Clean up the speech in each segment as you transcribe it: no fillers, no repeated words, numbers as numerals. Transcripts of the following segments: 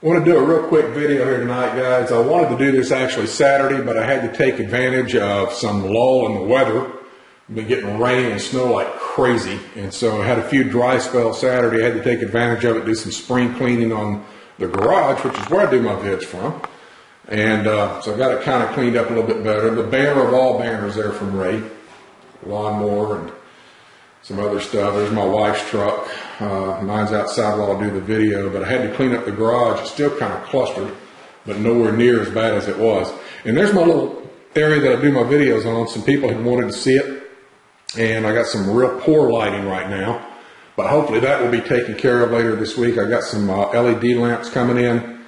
I want to do a real quick video here tonight, guys. I wanted to do this actually Saturday, but I had to take advantage of some lull in the weather. We've been getting rain and snow like crazy, and so I had a few dry spells Saturday. I had to take advantage of it, do some spring cleaning on the garage, which is where I do my vids from. And so I got it kind of cleaned up a little bit better. The banner of all banners there from Ray, lawnmower and some other stuff. There's my wife's truck. Mine's outside while I do the video, but I had to clean up the garage. It's still kind of clustered, but nowhere near as bad as it was. And there's my little area that I do my videos on. Some people had wanted to see it, and I got some real poor lighting right now, but hopefully that will be taken care of later this week. I got some LED lamps coming in.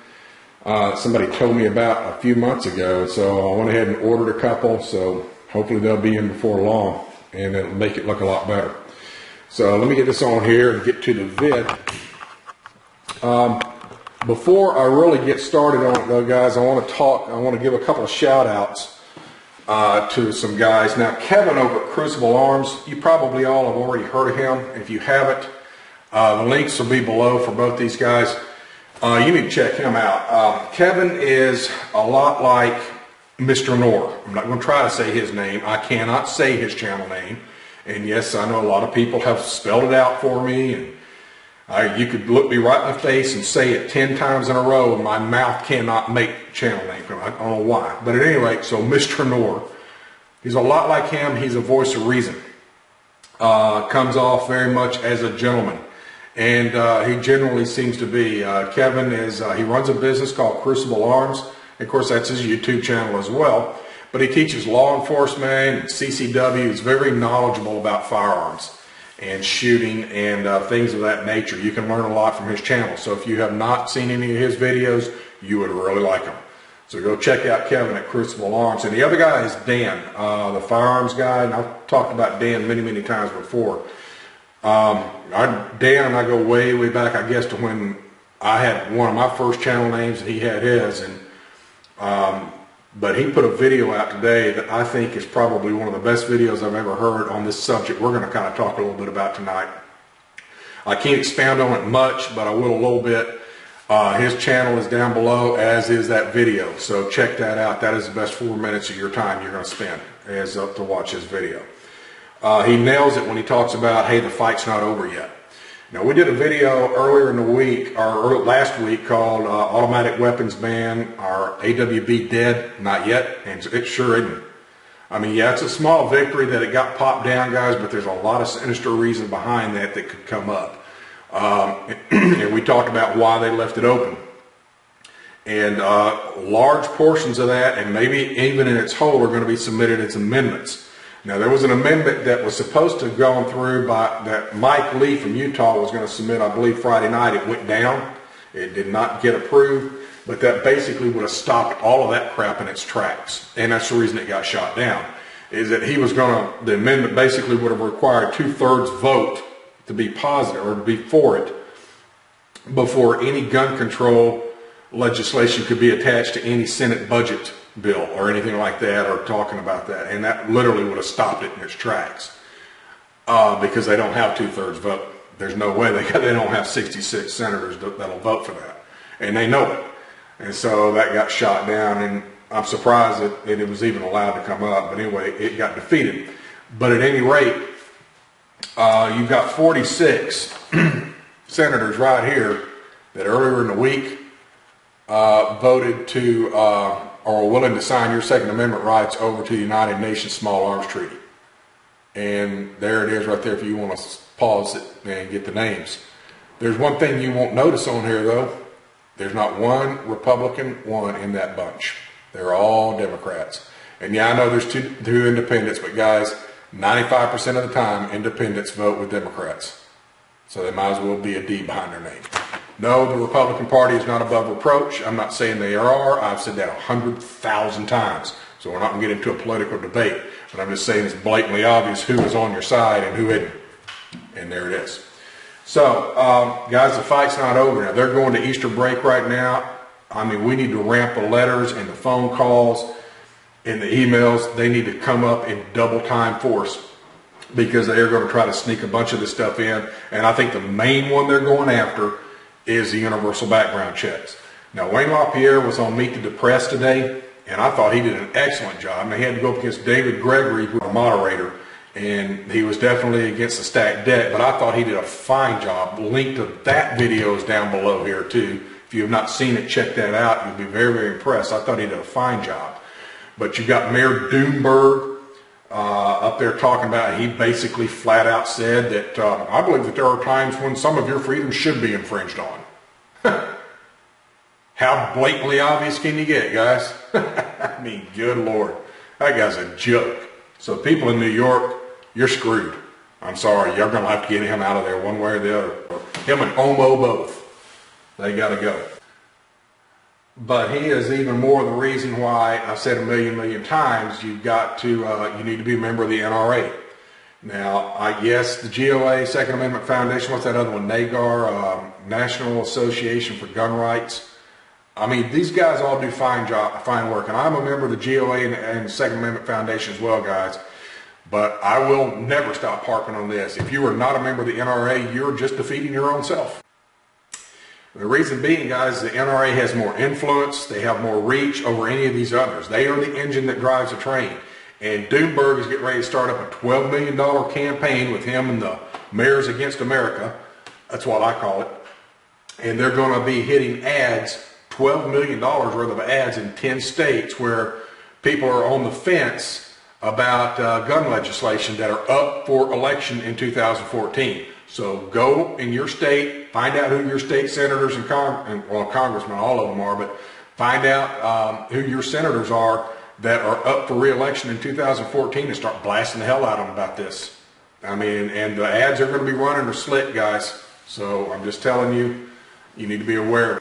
Somebody told me about a few months ago, so I went ahead and ordered a couple, so hopefully they'll be in before long, and it'll make it look a lot better. So let me get this on here and get to the vid. Before I really get started on it though, guys, I want to give a couple of shout outs to some guys. Now, Kevin over at Crucible Arms, you probably all have already heard of him. If you haven't, the links will be below for both these guys. You need to check him out. Kevin is a lot like Mr. Noor. I'm not going to try to say his name. I cannot say his channel name. And yes, I know a lot of people have spelled it out for me. And you could look me right in the face and say it 10 times in a row, and my mouth cannot make channel name. I don't know why. But at any rate, so Mr. Noor, he's a lot like him. He's a voice of reason. Comes off very much as a gentleman. And he generally seems to be. Kevin is, he runs a business called Crucible Arms. Of course, that's his YouTube channel as well. But he teaches law enforcement and CCW. He's very knowledgeable about firearms and shooting and things of that nature. You can learn a lot from his channel. So if you have not seen any of his videos, you would really like them. So go check out Kevin at Crucible Arms. And the other guy is Dan, the firearms guy. And I've talked about Dan many, many times before. Dan and I go way, way back, I guess, to when I had one of my first channel names and he had his. But he put a video out today that I think is probably one of the best videos I've ever heard on this subject we're going to kind of talk a little bit about tonight. I can't expound on it much, but I will a little bit. His channel is down below, as is that video. So check that out. That is the best 4 minutes of your time you're going to spend as to watch his video. He nails it when he talks about, hey, the fight's not over yet. Now, we did a video earlier in the week, or last week, called Automatic Weapons Ban, or AWB Dead, not yet, and it sure isn't. I mean, yeah, it's a small victory that it got popped down, guys, but there's a lot of sinister reason behind that that could come up. And we talked about why they left it open. And large portions of that, and maybe even in its whole, are going to be submitted as amendments. Now, there was an amendment that was supposed to have gone through that Mike Lee from Utah was going to submit, I believe, Friday night. It went down. It did not get approved, but that basically would have stopped all of that crap in its tracks. And that's the reason it got shot down, is that he was going to, the amendment basically would have required 2/3 vote to be positive or to be for it before any gun control legislation could be attached to any Senate budget bill or anything like that, or talking about that. And that literally would have stopped it in its tracks because they don't have 2/3 vote. There's no way they don't have 66 senators that'll vote for that, and they know it. And so that got shot down, and I'm surprised that it was even allowed to come up. But anyway, it got defeated. But at any rate, you've got 46 senators right here that earlier in the week voted to or are willing to sign your Second Amendment rights over to the United Nations Small Arms Treaty. And there it is right there if you want to pause it and get the names. There's one thing you won't notice on here, though. There's not one Republican one in that bunch. They're all Democrats. And yeah, I know there's two independents, but guys, 95% of the time, independents vote with Democrats. So they might as well be a D behind their name. No, the Republican Party is not above reproach. I'm not saying they are. I've said that 100,000 times. So we're not going to get into a political debate. But I'm just saying it's blatantly obvious who is on your side and who isn't. And there it is. So, guys, the fight's not over now. They're going to Easter break right now. I mean, we need to ramp the letters and the phone calls and the emails. They need to come up in double time force, because they are going to try to sneak a bunch of this stuff in. And I think the main one they're going after is the universal background checks. Now, Wayne LaPierre was on Meet the Depressed today, and I thought he did an excellent job. Now, he had to go up against David Gregory, who was a moderator, and he was definitely against a stacked deck, but I thought he did a fine job. The link to that video is down below here, too. If you have not seen it, check that out. You'll be very, very impressed. I thought he did a fine job. But you got Mayor Doomberg up there talking about, he basically flat out said that, I believe that there are times when some of your freedoms should be infringed on. How blatantly obvious can you get, guys? I mean, good Lord. That guy's a joke. So people in New York, you're screwed. I'm sorry. You're going to have to get him out of there one way or the other. Him and Omo both. They got to go. But he is even more the reason why I've said a million times, you've got to, you need to be a member of the NRA. Now, yes, the GOA, Second Amendment Foundation, what's that other one? NAGAR, National Association for Gun Rights. I mean, these guys all do fine work, and I'm a member of the GOA and the Second Amendment Foundation as well, guys. But I will never stop harping on this. If you are not a member of the NRA, you're just defeating your own self. The reason being, guys, the NRA has more influence, they have more reach over any of these others. They are the engine that drives the train. And Doomberg is getting ready to start up a $12 million campaign with him and the Mayors Against America. That's what I call it. And they're going to be hitting ads, $12 million worth of ads in 10 states where people are on the fence about gun legislation that are up for election in 2014. So go in your state, find out who your state senators and congressmen, all of them are, but find out who your senators are that are up for re-election in 2014 and start blasting the hell out of them about this. I mean, and the ads are going to be running or slick, guys. So I'm just telling you, you need to be aware.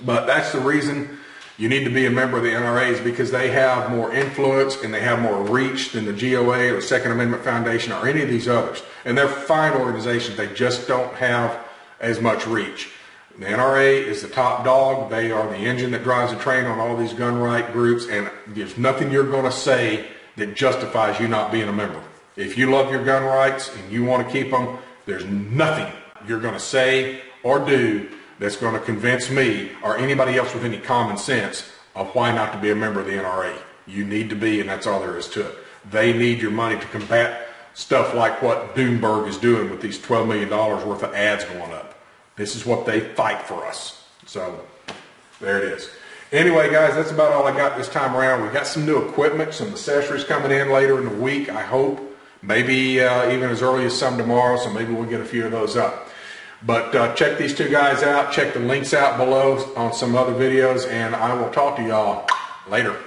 But that's the reason you need to be a member of the NRA, is because they have more influence and they have more reach than the GOA or the Second Amendment Foundation or any of these others. And they're fine organizations. They just don't have as much reach. The NRA is the top dog. They are the engine that drives the train on all these gun right groups, and there's nothing you're going to say that justifies you not being a member. If you love your gun rights and you want to keep them, there's nothing you're going to say or do that's going to convince me or anybody else with any common sense of why not to be a member of the NRA. You need to be, and that's all there is to it. They need your money to combat stuff like what Doomberg is doing with these $12 million worth of ads going up. This is what they fight for us. So, there it is. Anyway, guys, that's about all I got this time around. We got some new equipment, some accessories coming in later in the week, I hope. Maybe even as early as some tomorrow, so maybe we'll get a few of those up. But check these two guys out. Check the links out below on some other videos, and I will talk to y'all later.